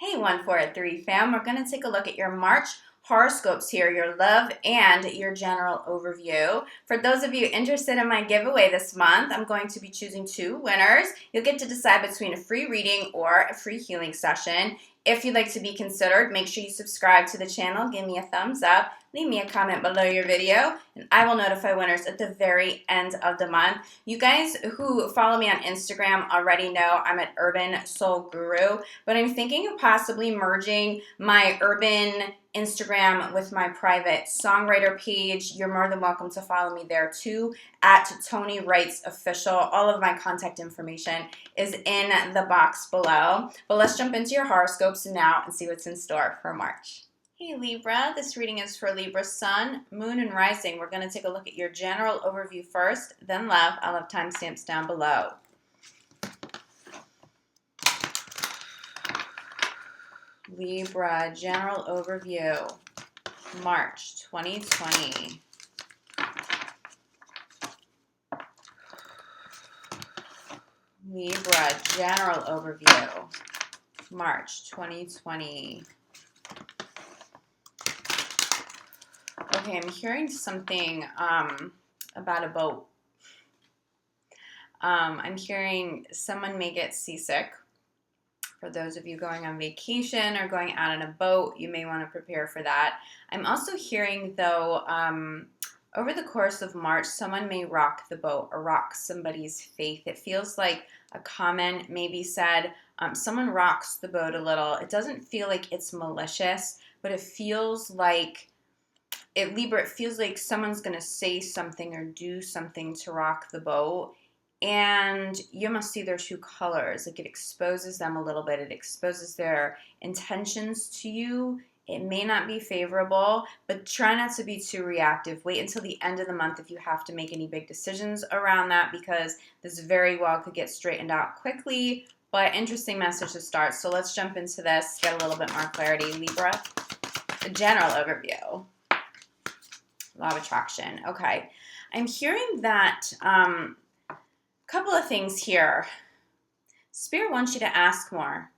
Hey 143 fam, we're going to take a look at your March horoscopes here, your love and your general overview. For those of you interested in my giveaway this month, I'm going to be choosing two winners. You'll get to decide between a free reading or a free healing session. If you'd like to be considered, make sure you subscribe to the channel, give me a thumbs up, leave me a comment below your video, and I will notify winners at the very end of the month. You guys who follow me on Instagram already know I'm at Urban Soul Guru, but I'm thinking of possibly merging my Urban Instagram with my private songwriter page. You're more than welcome to follow me there too, at Tony Writes Official. All of my contact information is in the box below. But let's jump into your horoscopes now and see what's in store for March. Hey Libra, this reading is for Libra Sun, Moon, and Rising. We're going to take a look at your general overview first, then love. I'll have timestamps down below. Libra, general overview, March 2020. Libra, general overview, March 2020. Okay, I'm hearing something about a boat. I'm hearing someone may get seasick. For those of you going on vacation or going out on a boat, you may want to prepare for that. I'm also hearing, though, over the course of March, someone may rock the boat or rock somebody's faith. It feels like a comment maybe said, someone rocks the boat a little. It doesn't feel like it's malicious, but it feels like, Libra, it feels like someone's going to say something or do something to rock the boat. And you must see their true colors. Like, it exposes them a little bit. It exposes their intentions to you. It may not be favorable, but try not to be too reactive. Wait until the end of the month if you have to make any big decisions around that, because this very well could get straightened out quickly. But interesting message to start. So let's jump into this, get a little bit more clarity. Libra, the general overview. Law of attraction. Okay. I'm hearing that... couple of things here. Spirit wants you to ask more.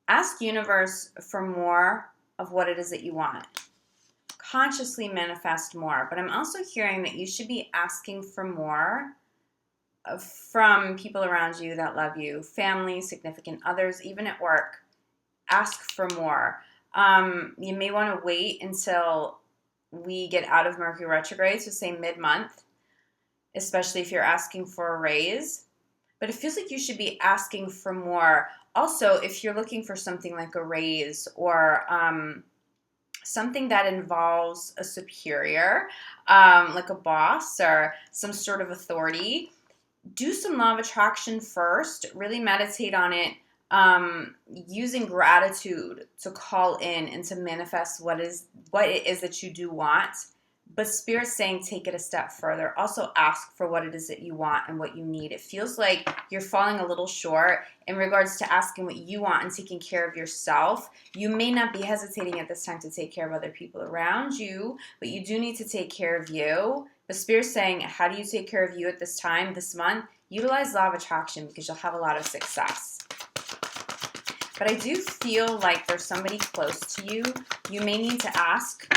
Ask universe for more of what it is that you want. Consciously manifest more. But I'm also hearing that you should be asking for more from people around you that love you, family, significant others, even at work. Ask for more. You may want to wait until we get out of Mercury retrograde, so say mid-month, especially if you're asking for a raise. But it feels like you should be asking for more. Also, if you're looking for something like a raise or something that involves a superior, like a boss or some sort of authority, do some law of attraction first. Really meditate on it, using gratitude to call in and to manifest what it is that you do want. But Spirit's saying take it a step further. Also ask for what it is that you want and what you need. It feels like you're falling a little short in regards to asking what you want and taking care of yourself. You may not be hesitating at this time to take care of other people around you, but you do need to take care of you. But Spirit's saying, how do you take care of you at this time, this month? Utilize law of attraction because you'll have a lot of success. But I do feel like there's somebody close to you. You may need to ask...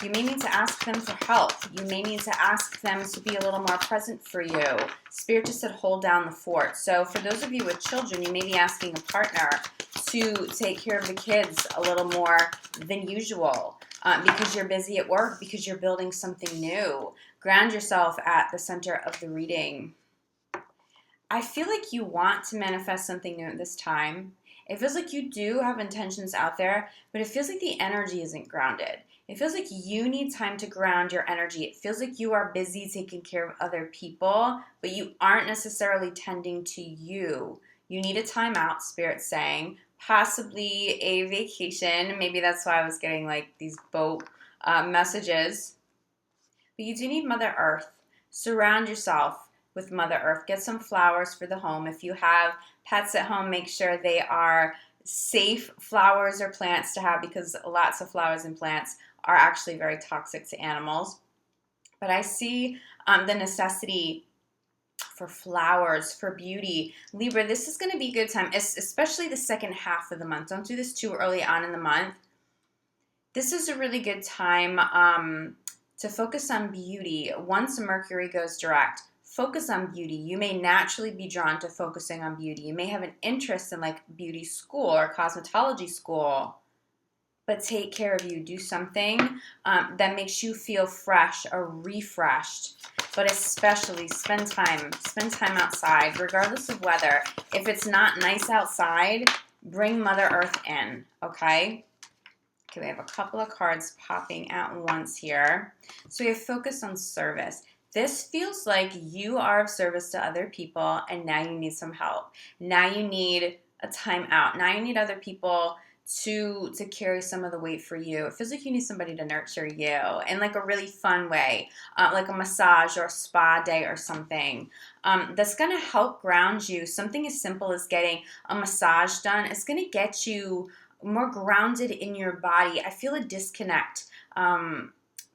You may need to ask them for help. You may need to ask them to be a little more present for you. Spirit just said hold down the fort. So for those of you with children, you may be asking a partner to take care of the kids a little more than usual because you're busy at work, because you're building something new. Ground yourself at the center of the reading. I feel like you want to manifest something new at this time. It feels like you do have intentions out there, but it feels like the energy isn't grounded. It feels like you need time to ground your energy. It feels like you are busy taking care of other people, but you aren't necessarily tending to you. You need a timeout, Spirit's saying. Possibly a vacation. Maybe that's why I was getting like these boat messages. But you do need Mother Earth. Surround yourself with Mother Earth. Get some flowers for the home. If you have pets at home, make sure they are safe flowers or plants to have, because lots of flowers and plants are actually very toxic to animals. But I see the necessity for flowers, for beauty. Libra, this is going to be a good time, especially the second half of the month. Don't do this too early on in the month. This is a really good time to focus on beauty. Once Mercury goes direct, focus on beauty. You may naturally be drawn to focusing on beauty. You may have an interest in like beauty school or cosmetology school, but take care of you. Do something that makes you feel fresh or refreshed. But especially spend time outside, regardless of weather. If it's not nice outside, bring Mother Earth in, okay? Okay, we have a couple of cards popping at once here. So we have focus on service. This feels like you are of service to other people and now you need some help. Now you need a time out. Now you need other people to carry some of the weight for you. It feels like you need somebody to nurture you in like a really fun way, like a massage or a spa day or something that's going to help ground you. Something as simple as getting a massage done is going to get you more grounded in your body. I feel a disconnect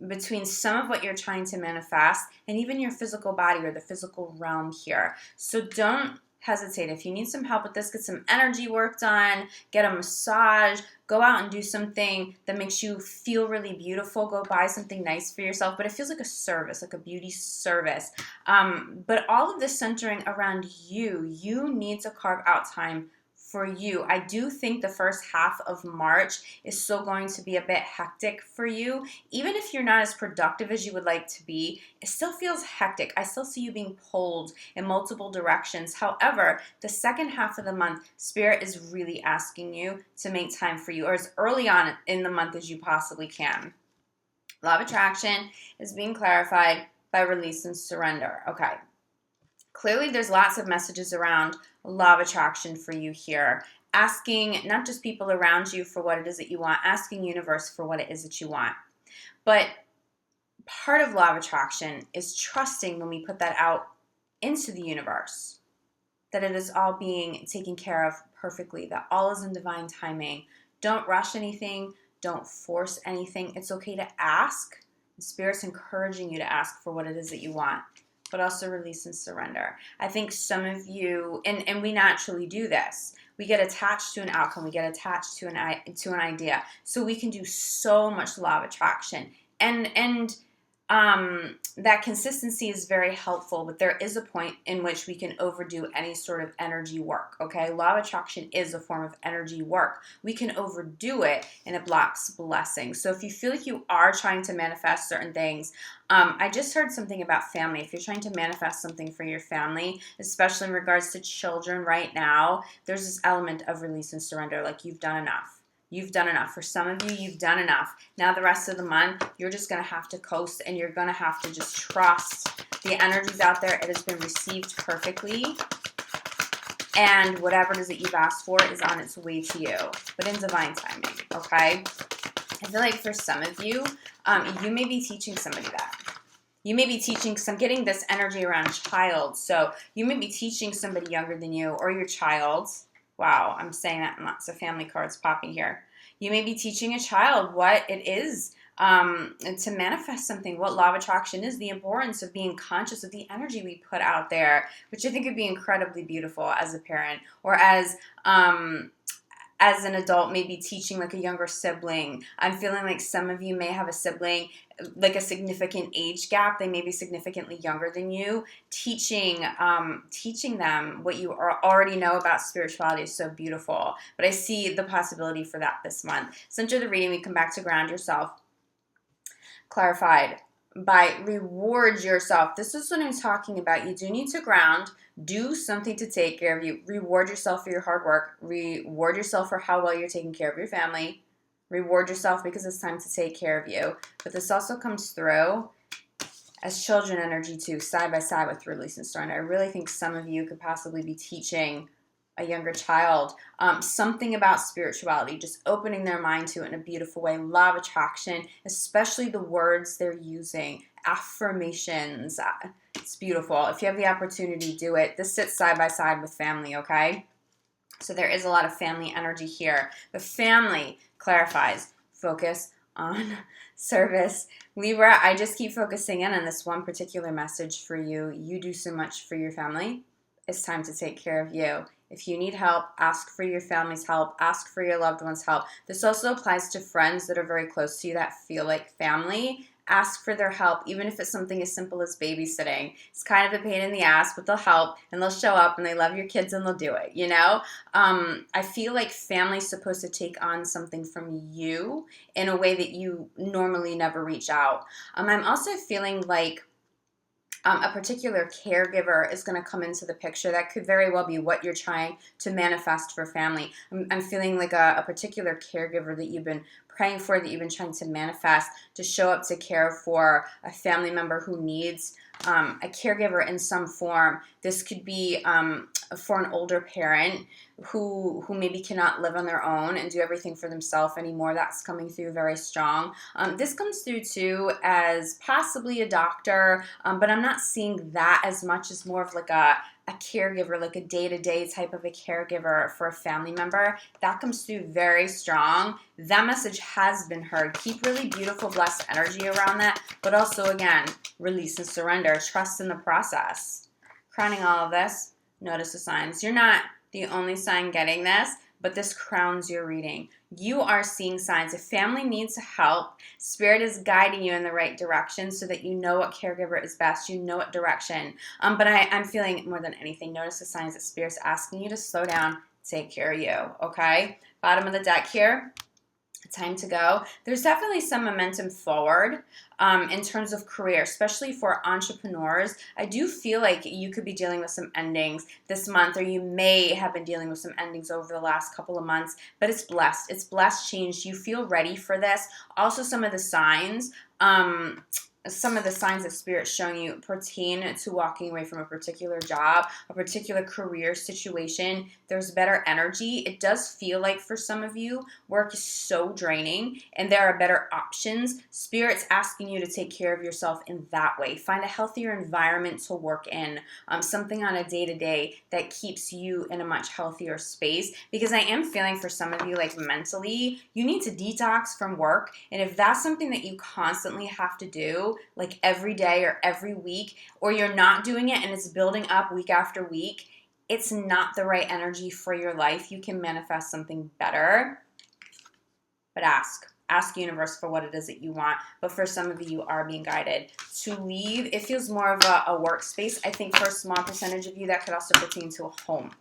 between some of what you're trying to manifest and even your physical body or the physical realm here. So don't hesitate. If you need some help with this, get some energy work done, get a massage, go out and do something that makes you feel really beautiful. Go buy something nice for yourself, but it feels like a service, like a beauty service. But all of this centering around you. You need to carve out time for you. I do think the first half of March is still going to be a bit hectic for you. Even if you're not as productive as you would like to be, it still feels hectic. I still see you being pulled in multiple directions. However, the second half of the month, Spirit is really asking you to make time for you, or as early on in the month as you possibly can. Law of attraction is being clarified by release and surrender. Okay. Clearly, there's lots of messages around law of attraction for you here. Asking not just people around you for what it is that you want, asking universe for what it is that you want. But part of law of attraction is trusting when we put that out into the universe, that it is all being taken care of perfectly, that all is in divine timing. Don't rush anything. Don't force anything. It's okay to ask. The Spirit's encouraging you to ask for what it is that you want, but also release and surrender. I think some of you, and we naturally do this, we get attached to an outcome, we get attached to an idea. So we can do so much law of attraction. And that consistency is very helpful, but there is a point in which we can overdo any sort of energy work, okay? Law of attraction is a form of energy work. We can overdo it and it blocks blessings. So if you feel like you are trying to manifest certain things, I just heard something about family. If you're trying to manifest something for your family, especially in regards to children right now, there's this element of release and surrender, like you've done enough. You've done enough. For some of you, you've done enough. Now the rest of the month, you're just going to have to coast and you're going to have to just trust the energies out there. It has been received perfectly. And whatever it is that you've asked for is on its way to you, but in divine timing, okay? I feel like for some of you, you may be teaching somebody that. You may be teaching getting this energy around child. So you may be teaching somebody younger than you or your child. Wow, I'm saying that and lots of family cards popping here. You may be teaching a child what it is to manifest something, what law of attraction is, the importance of being conscious of the energy we put out there, which I think would be incredibly beautiful as a parent or as an adult, maybe teaching like a younger sibling. I'm feeling like some of you may have a sibling, like a significant age gap. They may be significantly younger than you. Teaching them what you already know about spirituality is so beautiful. But I see the possibility for that this month. Center the reading, we come back to ground yourself. Clarified by reward yourself. This is what I'm talking about. You do need to ground. Do something to take care of you. Reward yourself for your hard work. Reward yourself for how well you're taking care of your family. Reward yourself because it's time to take care of you. But this also comes through as children energy too, side by side with release and surrender. I really think some of you could possibly be teaching a younger child something about spirituality, just opening their mind to it in a beautiful way. Law of attraction, especially the words they're using, affirmations. It's beautiful. If you have the opportunity, do it. This sits side by side with family, okay? So there is a lot of family energy here. The family clarifies, focus on service. Libra, I just keep focusing in on this one particular message for you. You do so much for your family. It's time to take care of you. If you need help, ask for your family's help. Ask for your loved ones' help. This also applies to friends that are very close to you that feel like family. Ask for their help, even if it's something as simple as babysitting. It's kind of a pain in the ass, but they'll help and they'll show up and they love your kids and they'll do it, you know? I feel like family's supposed to take on something from you in a way that you normally never reach out. I'm also feeling like a particular caregiver is going to come into the picture. That could very well be what you're trying to manifest for family. I'm feeling like a particular caregiver that you've been praying for, that you've been trying to manifest to show up to care for a family member who needs a caregiver in some form. This could be for an older parent who maybe cannot live on their own and do everything for themselves anymore. That's coming through very strong. This comes through too as possibly a doctor, but I'm not seeing that as much as more of like a caregiver, like a day-to-day type of a caregiver for a family member. That comes through very strong. That message has been heard. Keep really beautiful, blessed energy around that, but also, again, release and surrender. Trust in the process. Crowning all of this, notice the signs. You're not the only sign getting this, but this crowns your reading. You are seeing signs. If family needs help, Spirit is guiding you in the right direction so that you know what caregiver is best. You know what direction. But I'm feeling more than anything, notice the signs that Spirit's asking you to slow down, take care of you, okay? Bottom of the deck here. Time to go. There's definitely some momentum forward in terms of career, especially for entrepreneurs. I do feel like you could be dealing with some endings this month, or you may have been dealing with some endings over the last couple of months, but it's blessed. It's blessed change. You feel ready for this. Also, some of the signs that Spirit's showing you pertain to walking away from a particular job, a particular career situation. There's better energy. It does feel like for some of you, work is so draining and there are better options. Spirit's asking you to take care of yourself in that way. Find a healthier environment to work in, something on a day-to-day that keeps you in a much healthier space, because I am feeling for some of you, like mentally, you need to detox from work. And if that's something that you constantly have to do, like every day or every week, or you're not doing it and it's building up week after week, it's not the right energy for your life. You can manifest something better, but ask universe for what it is that you want. But for some of you are being guided to leave. It feels more of a workspace. I think for a small percentage of you, that could also pertain to a home,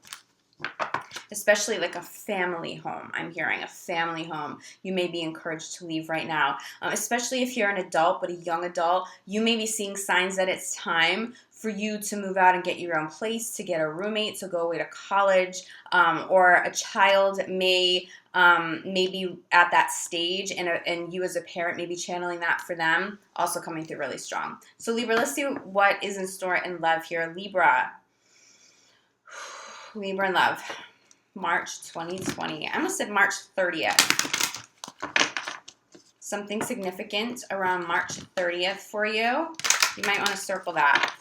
especially like a family home. I'm hearing a family home. You may be encouraged to leave right now, especially if you're an adult, but a young adult. You may be seeing signs that it's time for you to move out and get your own place, to get a roommate, to go away to college, or a child may be at that stage, and you as a parent may be channeling that for them, also coming through really strong. So Libra, let's see what is in store in love here. Libra in love. March 2020. I almost said March 30th. Something significant around March 30th for you. You might want to circle that.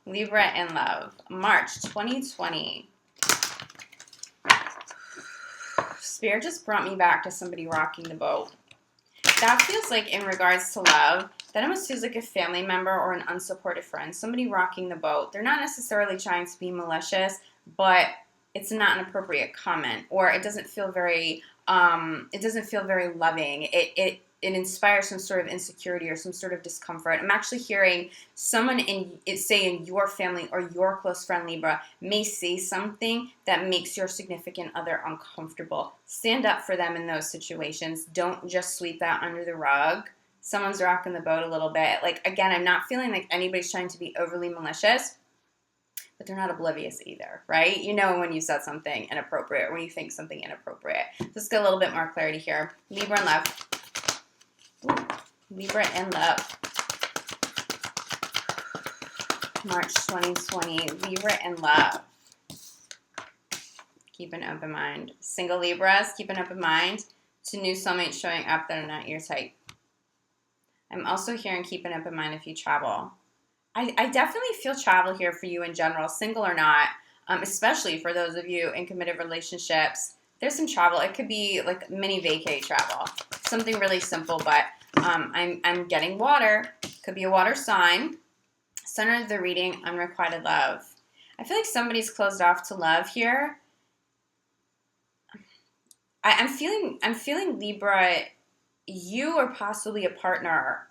Libra in love. March 2020. Spirit just brought me back to somebody rocking the boat. That feels like, in regards to love, that almost feels like a family member or an unsupported friend. Somebody rocking the boat. They're not necessarily trying to be malicious, but it's not an appropriate comment, or it doesn't feel very loving. It inspires some sort of insecurity or some sort of discomfort. I'm actually hearing someone in your family or your close friend, Libra, may say something that makes your significant other uncomfortable. Stand up for them in those situations. Don't just sweep that under the rug. Someone's rocking the boat a little bit. Like, again, I'm not feeling like anybody's trying to be overly malicious, but they're not oblivious either, right? You know when you said something inappropriate or when you think something inappropriate. Let's get a little bit more clarity here. Libra in love. Ooh, Libra in love. March 2020. Libra in love. Keep an open mind. Single Libras, keep an open mind to new soulmates showing up that are not your type. I'm also hearing keep an open mind if you travel. I definitely feel travel here for you in general, single or not, especially for those of you in committed relationships. There's some travel. It could be like mini vacay travel. something really simple, but I'm getting water. Could be a water sign. Center of the reading, unrequited love. I feel like somebody's closed off to love here. I'm feeling Libra, you or possibly a partner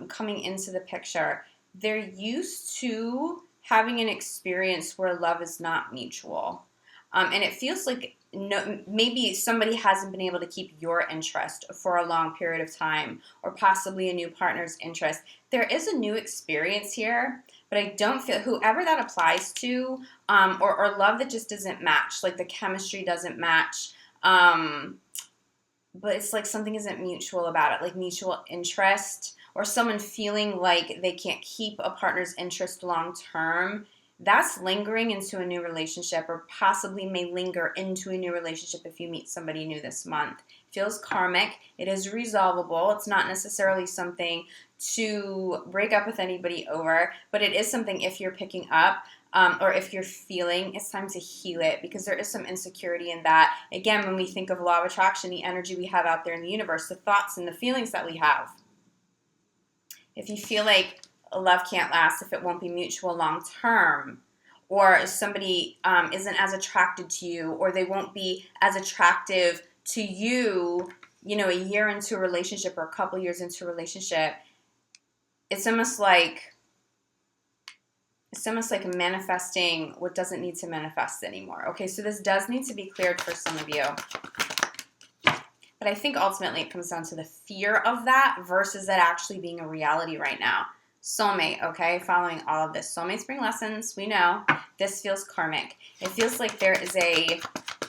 coming into the picture. They're used to having an experience where love is not mutual. And it feels like maybe somebody hasn't been able to keep your interest for a long period of time, or possibly a new partner's interest. There is a new experience here, but I don't feel, whoever that applies to, or love that just doesn't match, like the chemistry doesn't match, but it's like something isn't mutual about it, like mutual interest, or someone feeling like they can't keep a partner's interest long term. That's lingering into a new relationship, or possibly may linger into a new relationship if you meet somebody new this month. It feels karmic. It is resolvable. It's not necessarily something to break up with anybody over, but it is something, if you're picking up, or if you're feeling, it's time to heal it, because there is some insecurity in that. Again, when we think of law of attraction, the energy we have out there in the universe, the thoughts and the feelings that we have. If you feel like love can't last, if it won't be mutual long term, or if somebody isn't as attracted to you, or they won't be as attractive to you, a year into a relationship or a couple years into a relationship, it's almost like manifesting what doesn't need to manifest anymore. Okay, so this does need to be cleared for some of you. But I think ultimately it comes down to the fear of that versus it actually being a reality right now. Soulmate, okay, following all of this. Soulmates bring lessons, we know. This feels karmic. It feels like there is a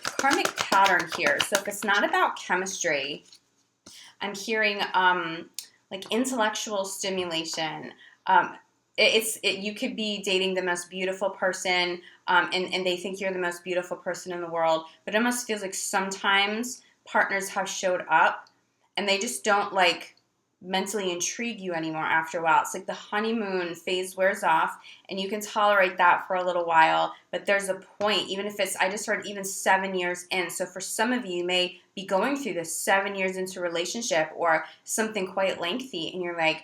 karmic pattern here. So if it's not about chemistry, I'm hearing like intellectual stimulation. You could be dating the most beautiful person, and they think you're the most beautiful person in the world, but it almost feels like sometimes partners have showed up and they just don't like mentally intrigue you anymore after a while. It's like the honeymoon phase wears off and you can tolerate that for a little while, but there's a point, even if it's, I just heard even 7 years in. So for some of you may be going through this 7 years into a relationship or something quite lengthy, and you're like,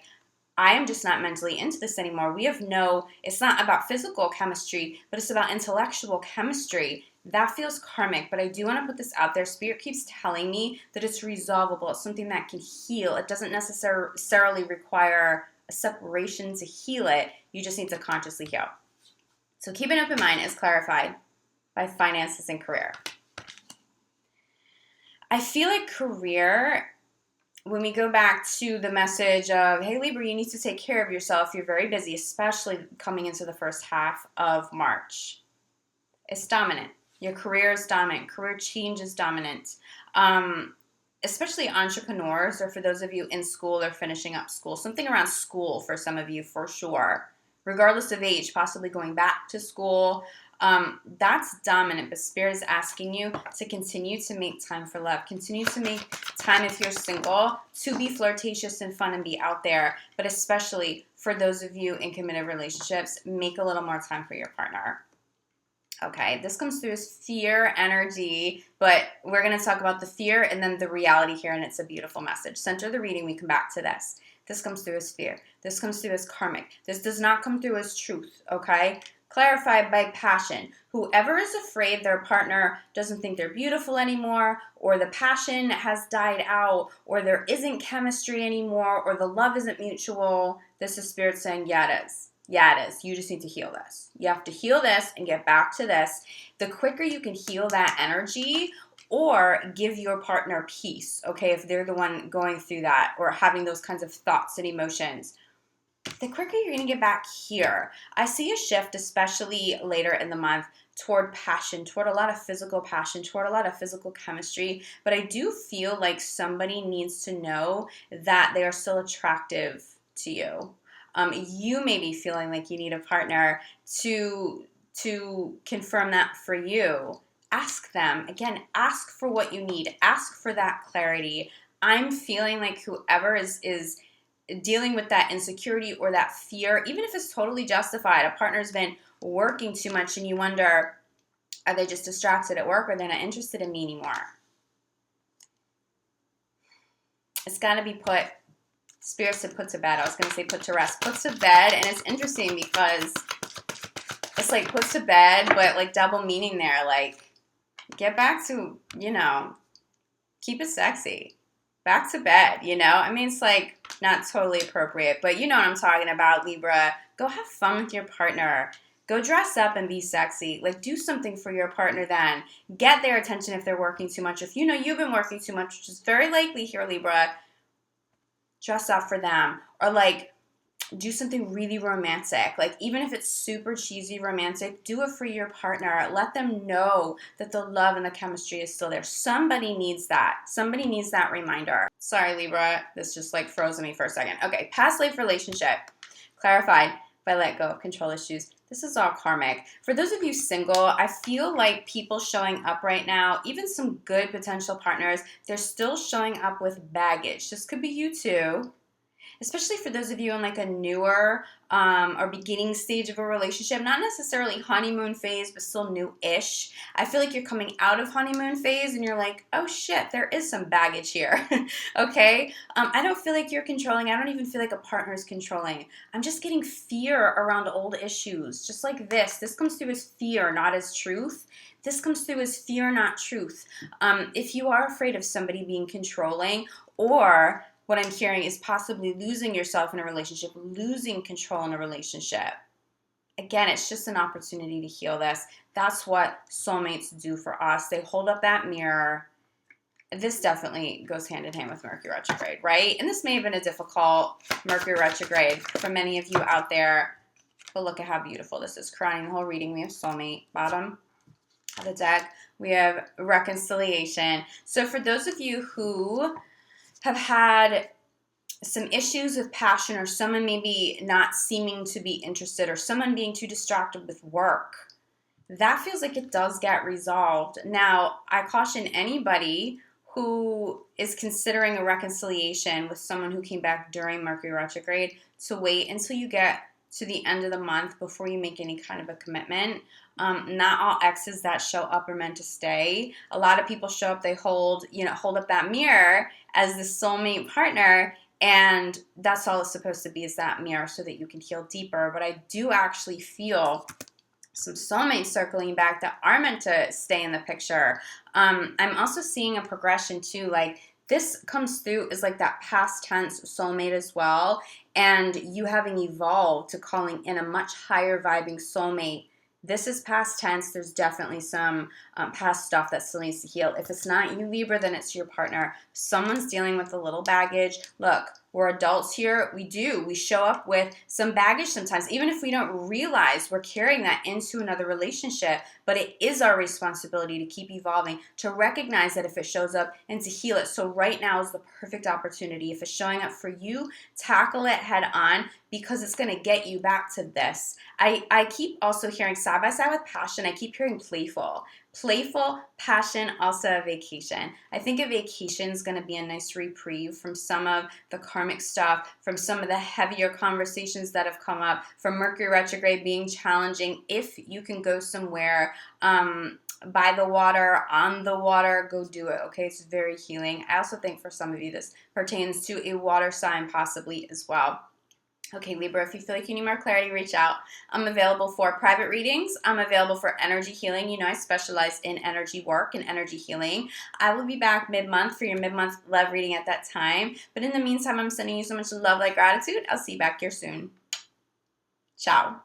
I am just not mentally into this anymore. It's not about physical chemistry, but it's about intellectual chemistry. That feels karmic, but I do want to put this out there. Spirit keeps telling me that it's resolvable. It's something that can heal. It doesn't necessarily require a separation to heal it. You just need to consciously heal. So keep an open mind is clarified by finances and career. I feel like career, when we go back to the message of, hey, Libra, you need to take care of yourself. You're very busy, especially coming into the first half of March. It's dominant. Your career is dominant. Career change is dominant. Especially entrepreneurs, or for those of you in school or finishing up school. Something around school for some of you for sure. Regardless of age, possibly going back to school. That's dominant, but Spirit is asking you to continue to make time for love. Continue to make time, if you're single, to be flirtatious and fun and be out there. But especially for those of you in committed relationships, make a little more time for your partner. Okay, this comes through as fear energy, but we're going to talk about the fear and then the reality here, and it's a beautiful message. Center the reading, we come back to this. This comes through as fear. This comes through as karmic. This does not come through as truth, okay? Clarified by passion. Whoever is afraid their partner doesn't think they're beautiful anymore, or the passion has died out, or there isn't chemistry anymore, or the love isn't mutual, this is Spirit saying, yeah, it is. Yeah, it is. You just need to heal this. You have to heal this and get back to this. The quicker you can heal that energy, or give your partner peace, okay, if they're the one going through that or having those kinds of thoughts and emotions, the quicker you're going to get back here. I see a shift, especially later in the month, toward passion, toward a lot of physical passion, toward a lot of physical chemistry. But I do feel like somebody needs to know that they are still attractive to you. You may be feeling like you need a partner to confirm that for you. Ask them. Again, ask for what you need. Ask for that clarity. I'm feeling like whoever is dealing with that insecurity or that fear, even if it's totally justified, a partner's been working too much and you wonder, are they just distracted at work or they're not interested in me anymore? it's got to be put, Spirit said put to bed. I was going to say put to rest. Put to bed, and it's interesting because it's like put to bed, but like double meaning there. Like, get back to, you know, keep it sexy. Back to bed, you know? I mean, it's like not totally appropriate, but you know what I'm talking about, Libra. Go have fun with your partner. Go dress up and be sexy. Like, do something for your partner then. Get their attention if they're working too much. If you know you've been working too much, which is very likely here, Libra, dress up for them. Or, like, do something really romantic. Like, even if it's super cheesy romantic, do it for your partner. Let them know that the love and the chemistry is still there. Somebody needs that. Somebody needs that reminder. Sorry, Libra. This just like froze me for a second. Okay, past life relationship. Clarified by let go of control issues. This is all karmic. For those of you single, I feel like people showing up right now, even some good potential partners, they're still showing up with baggage. This could be you too. Especially for those of you in like a newer or beginning stage of a relationship, not necessarily honeymoon phase, but still new-ish. I feel like you're coming out of honeymoon phase and you're like, oh shit, there is some baggage here, okay? I don't feel like you're controlling. I don't even feel like a partner is controlling. I'm just getting fear around old issues, just like this. This comes through as fear, not as truth. This comes through as fear, not truth. If you are afraid of somebody being controlling, or what I'm hearing is possibly losing yourself in a relationship, losing control in a relationship. Again, it's just an opportunity to heal this. That's what soulmates do for us. They hold up that mirror. This definitely goes hand in hand with Mercury retrograde, right? And this may have been a difficult Mercury retrograde for many of you out there, but look at how beautiful this is. Crowning the whole reading, we have soulmate. Bottom of the deck, we have reconciliation. So for those of you who have had some issues with passion, or someone maybe not seeming to be interested, or someone being too distracted with work, that feels like it does get resolved. Now, I caution anybody who is considering a reconciliation with someone who came back during Mercury retrograde to wait until you get to the end of the month before you make any kind of a commitment. Not all exes that show up are meant to stay. A lot of people show up, they hold up that mirror as the soulmate partner, and that's all it's supposed to be, is that mirror, so that you can heal deeper. But I do actually feel some soulmates circling back that are meant to stay in the picture. I'm also seeing a progression too, like this comes through as like that past tense soulmate as well, and you having evolved to calling in a much higher vibing soulmate. This is past tense. There's definitely some past stuff that still needs to heal. If it's not you, Libra, then it's your partner. Someone's dealing with a little baggage. Look, we're adults here. We show up with some baggage sometimes, even if we don't realize we're carrying that into another relationship. But it is our responsibility to keep evolving, to recognize that if it shows up, and to heal it. So right now is the perfect opportunity. If it's showing up for you, tackle it head on, because it's going to get you back to this. I keep also hearing side by side with passion, I keep hearing playful. Playful, passion, also a vacation. I think a vacation is going to be a nice reprieve from some of the karmic stuff, from some of the heavier conversations that have come up, from Mercury retrograde being challenging. If you can go somewhere by the water, on the water, go do it, okay? It's very healing. I also think for some of you this pertains to a water sign possibly as well. Okay, Libra, if you feel like you need more clarity, reach out. I'm available for private readings. I'm available for energy healing. You know, I specialize in energy work and energy healing. I will be back mid-month for your mid-month love reading at that time. But in the meantime, I'm sending you so much love, like gratitude. I'll see you back here soon. Ciao.